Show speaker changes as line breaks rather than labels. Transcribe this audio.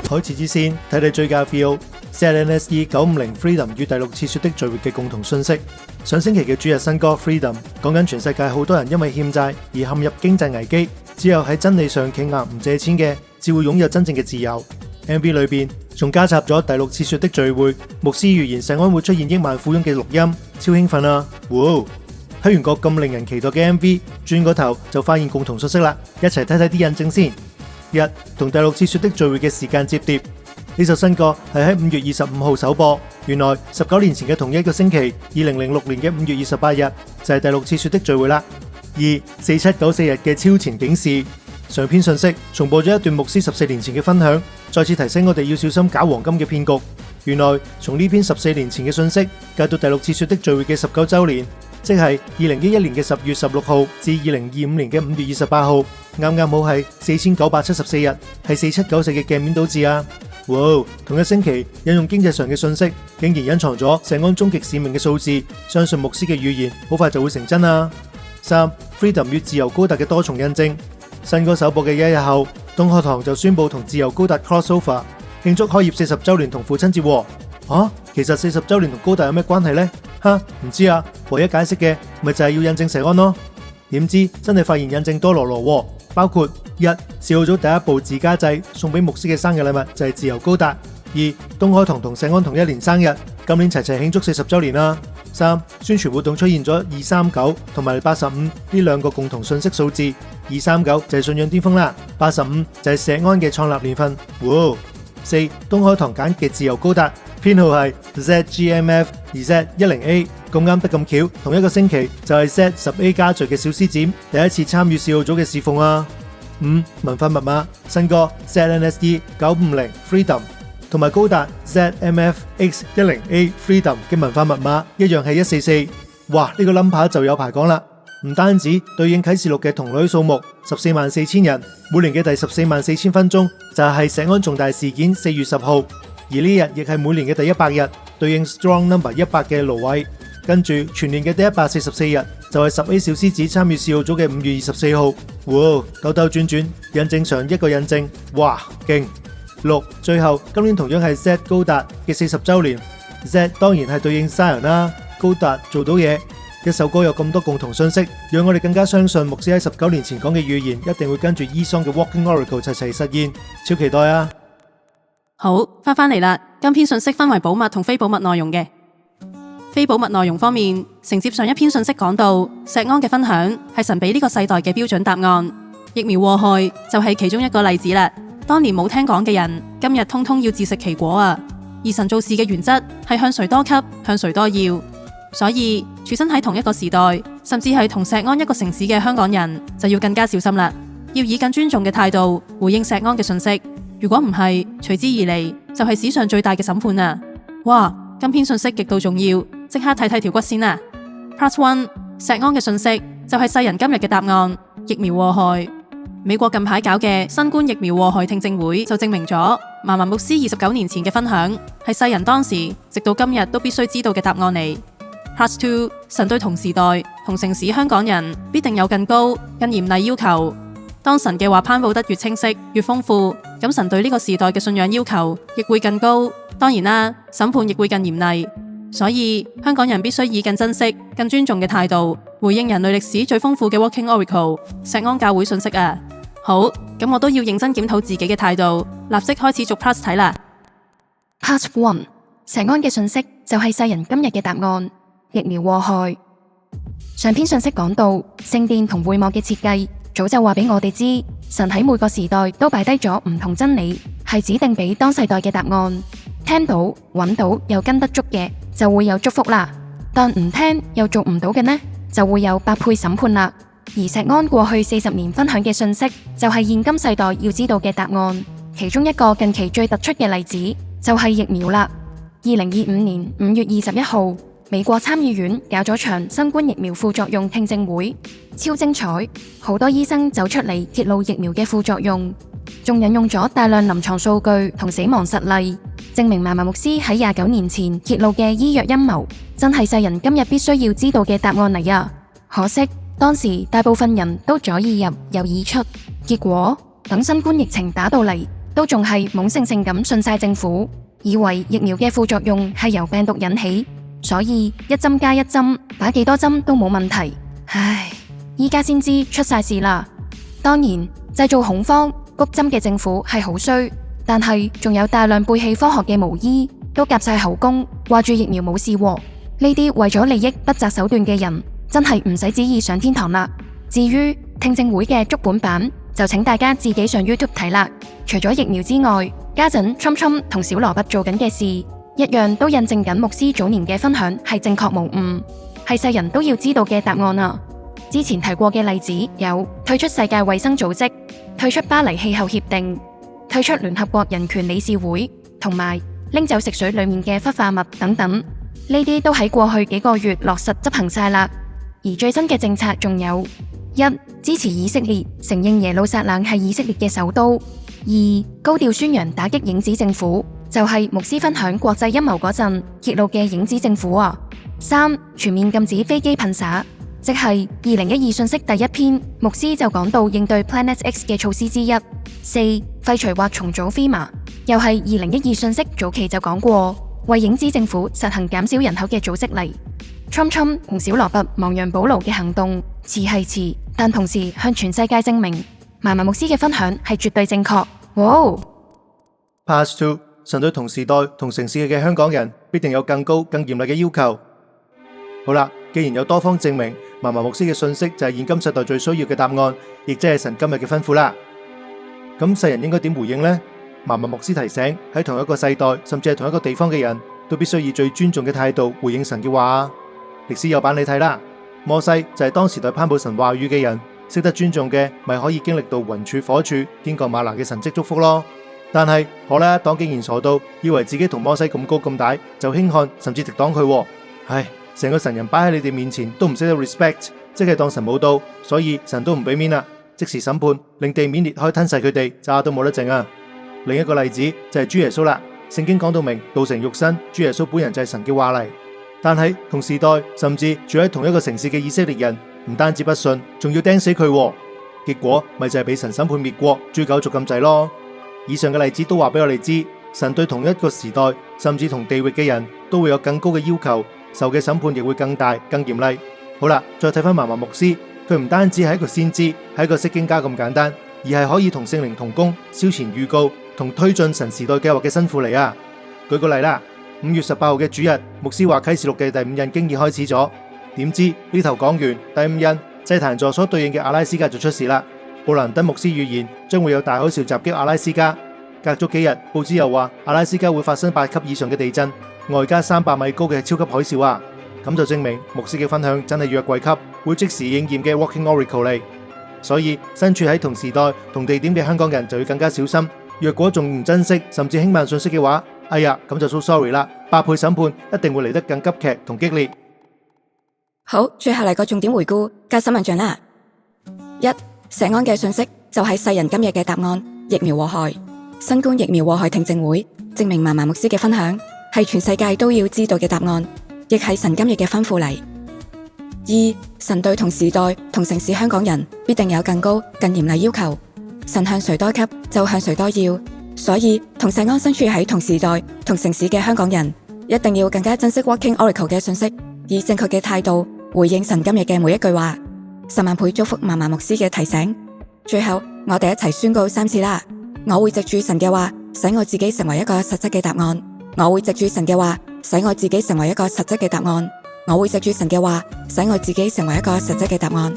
開始之先，睇睇最佳 feel。ZNSE 950 Freedom 與第六次說的聚會嘅共同訊息。上星期嘅主日新歌 Freedom 講緊全世界好多人因為欠債而陷入經濟危機，只有喺真理上企硬唔借錢嘅，至會擁有真正嘅自由。MV 裏邊仲加插咗第六次說的聚會，牧師預言石安會出現億萬富翁嘅錄音，超興奮啊！哇！睇完個咁令人期待嘅 MV， 轉個頭就發現共同訊息啦，一齊睇睇啲印證先。一、同第六次說的聚會嘅時間接疊，呢首新歌係喺5月25號首播，原來19年前嘅同一個星期，2006年嘅5月28日就係第六次說的聚會啦。二、4794日嘅超前警示，上篇信息重播咗一段牧師14年前嘅分享，再次提醒我哋要小心搞黃金嘅騙局。原來從呢篇14年前嘅信息計到第六次說的聚會嘅19週年，即係2011年嘅10月16號至2025年嘅5月28號，啱啱好係4974日，係4794嘅鏡面倒置啊！哇！同一星期引用經濟上嘅信息，竟然隱藏咗石安終極使命嘅數字，相信牧師嘅預言好快就會成真啊！3. Freedom 與自由高達嘅多重印證，新歌首播嘅1日後，東學堂就宣布同自由高達 crossover， 慶祝開業40週年同父親節喎。其實40週年同高達有咩關係呢？唔知啊，唯一解釋嘅咪就係要印證石安咯。點知真係發現印證多羅羅喎，包括一、試好咗第一部自家製送俾牧師嘅生日禮物就係自由高達；二、東海堂同石安同一年生日，今年齊齊慶祝40週年啦。三、宣傳活動出現咗239同埋85呢兩個共同信息數字，239就係信仰巔峰啦，85就係石安嘅創立年份。哇！四、東海堂揀嘅自由高達編號係 ZGMF 而 Z10A， 咁啱得咁巧，同一個星期就係 Z10A 加序嘅小獅展第一次參與試號組嘅侍奉啊。五、文化密碼新歌 ZNSE 950 Freedom 同埋高達 ZMF X10A Freedom 嘅文化密碼一樣係144。哇！呢個 number 就有排講啦。唔單止對應啟示錄嘅童女數目144000人，每年嘅第144000分鐘就係石安重大事件4月10號，而呢日亦係每年嘅第100日，對應 Strong Number 100嘅蘆葦。跟住全年嘅第144日就係10A 小獅子參與試號組嘅5月24號。哇！兜兜轉轉，印證上一個印證，哇！勁！六、最後今年同樣係 Z 高達嘅40週年 ，Z 當然係對應 Zion 啦，高達做到嘢。一首歌有咁多共同信息，讓我哋更加相信牧師喺19年前講嘅預言一定會跟住 E-Song 嘅 Walking Oracle 齊齊實現，超期待啊！
好，返嚟啦。今篇信息分為保密同非保密內容嘅。非保密內容方面，承接上一篇信息講到，石安嘅分享係神俾呢個世代嘅標準答案，疫苗禍害就係其中一個例子啦。當年冇聽講嘅人，今日通通要自食其果啊！而神做事嘅原則係向誰多給，向誰多要。所以處身喺同一個時代，甚至係同石安一個城市嘅香港人，就要更加小心啦。要以更尊重嘅態度回應石安嘅信息。如果唔係，隨之而嚟就係史上最大嘅審判啊！哇，今篇信息極度重要，即刻睇睇條骨先啦。Part 1，石安嘅信息就係世人今日嘅答案，疫苗禍害。美國近排搞嘅新冠疫苗禍害聽證會就證明咗，萬民牧師29年前嘅分享係世人當時直到今日都必須知道嘅答案嚟。Part 2，神對同時代、同城市香港人必定有更高、更嚴厲要求。當神嘅話頒布得越清晰、越豐富，咁神對呢個時代嘅信仰要求亦會更高。當然啦，審判亦會更嚴厲。所以香港人必須以更珍惜、更尊重嘅態度回應人類歷史最豐富嘅 Walking Oracle 石安教會信息啊！好，咁我都要認真檢討自己嘅態度，立即開始逐 part 睇啦。
Part 1，石安嘅信息就係世人今日嘅答案。疫苗禍害。上篇信息講到聖殿同會幕嘅設計，早就話俾我哋知，神喺每個時代都擺低咗唔同真理，係指定俾當世代嘅答案。聽到、揾到又跟得足嘅，就會有祝福啦。但唔聽又做唔到嘅呢，就會有百倍審判啦。而石安過去40年分享嘅信息，就係現今世代要知道嘅答案。其中一個近期最突出嘅例子，就係疫苗啦。2025年5月21號。美國參議院搞咗場新冠疫苗副作用聽證會，超精彩，好多醫生走出嚟揭露疫苗嘅副作用，仲引用咗大量臨床數據同死亡實例，證明萬民牧師喺29年前揭露嘅醫藥陰謀，真係世人今日必須要知道嘅答案嚟啊！可惜當時大部分人都左耳入右耳出，結果等新冠疫情打到嚟，都仲係懵盛盛咁信晒政府，以為疫苗嘅副作用係由病毒引起，所以一針加一針，打幾多針都冇問題。唉，依家先知出晒事啦。當然，製造恐慌、谷針嘅政府係好衰，但係仲有大量背棄科學嘅巫醫，都夾晒口供，話住疫苗冇事喎。呢啲為咗利益不擇手段嘅人，真係唔使旨意上天堂啦。至於聽證會嘅足本版，就請大家自己上 YouTube 睇啦。除咗疫苗之外，家陣 Trump 同小蘿蔔做緊嘅事，一樣都印證緊牧師早年嘅分享係正確無誤，係世人都要知道嘅答案啊！之前提過嘅例子有退出世界衛生組織、退出巴黎氣候協定、退出聯合國人權理事會，同埋拎走食水裏面嘅氟化物等等，呢啲都喺過去幾個月落實執行晒啦。而最新嘅政策仲有：一、支持以色列，承認耶路撒冷係以色列嘅首都；二、高調宣揚打擊影子政府，就係牧師分享國際陰謀嗰陣揭露嘅影子政府啊；三、全面禁止飛機噴灑，即係2012信息第一篇，牧師就講到應對 Planet X 嘅措施之一；四、廢除或重組 FEMA，又係2012信息早期就講過，為影子政府實行減少人口嘅組織嚟。Trump 同小蘿蔔亡羊補牢嘅行動遲係遲，但同時向全世界證明嫲嫲牧師嘅分享係絕對正確。哇
Part 2，神對同時代同城市嘅香港人必定有更高更嚴厲嘅要求。好啦，既然有多方證明嫲嫲牧師嘅信息就係現今世代最需要嘅答案，亦即係神今日嘅吩咐啦，咁世人應該點回應呢？嫲嫲牧師提醒，喺同一個世代甚至係同一個地方嘅人都必須以最尊重嘅態度回應神嘅話。歷史有版你睇啦，摩西就係當時代頒布神話語嘅人，識得尊重嘅咪可以經歷到雲柱火柱天降嗎哪嘅神蹟祝福咯。但係可拉一黨竟然傻到以為自己同摩西咁高咁大，就輕看甚至敵擋佢。唉，成個神人擺喺你哋面前都唔識得 respect， 即係當神冇到，所以神都唔俾面啦，即時審判，令地面裂開吞噬佢哋，渣都冇得剩啊！另一個例子就係主耶穌啦，聖經講到明道成肉身，主耶穌本人就係神嘅話嚟。但係同時代甚至住喺同一個城市嘅以色列人，唔單止不信，仲要釘死佢，結果咪就係俾神審判滅國誅九族咁滯咯。以上嘅例子都話俾我哋知，神對同一個時代甚至同地域嘅人都會有更高嘅要求，受嘅審判亦會更大更嚴厲。好啦，再睇翻嫲嫲牧師，佢唔單止係一個先知，係一個釋經家咁簡單，而係可以同聖靈同工、超前預告同推進神時代計劃嘅新婦嚟啊！舉個例啦，5月18號嘅主日，牧師話啟示錄嘅第5印經已開始咗，點知呢頭講完，第5印祭壇座所對應嘅阿拉斯加就出事啦。布蘭登牧師預言將會有大海嘯襲擊阿拉斯加，隔咗幾日，報紙又話阿拉斯加會發生8級以上嘅地震，外加300米高嘅超級海嘯啊！咁就證明牧師嘅分享真係約櫃級，會即時應驗嘅 Walking Oracle 嚟。所以身處喺同時代同地點嘅香港人就要更加小心。若果仲唔珍惜甚至輕慢信息嘅話，哎呀，咁就 so sorry 啦，8倍審判一定會嚟得更急劇同激烈。
好，最後嚟個重點回顧加新聞章啦。1. 石安嘅信息就係世人今日嘅答案，疫苗禍害。新冠疫苗禍害聽證會證明嫲嫲牧師嘅分享係全世界都要知道嘅答案，亦係神今日嘅吩咐嚟。2. 神對同時代同城市香港人必定有更高更嚴厲要求，神向誰多給就向誰多要，所以同石安身處喺同時代同城市嘅香港人一定要更加珍惜 Walking Oracle 嘅信息，以正確嘅態度回應神今日嘅每一句話。10萬倍祝福嫲嫲牧師嘅提醒。最後我哋一齊宣告3次啦，我會藉住神嘅話使我自己成為一個實質嘅答案，我會藉住神嘅話使我自己成為一個實質嘅答案，我會藉住神嘅話使我自己成為一個實質嘅答案。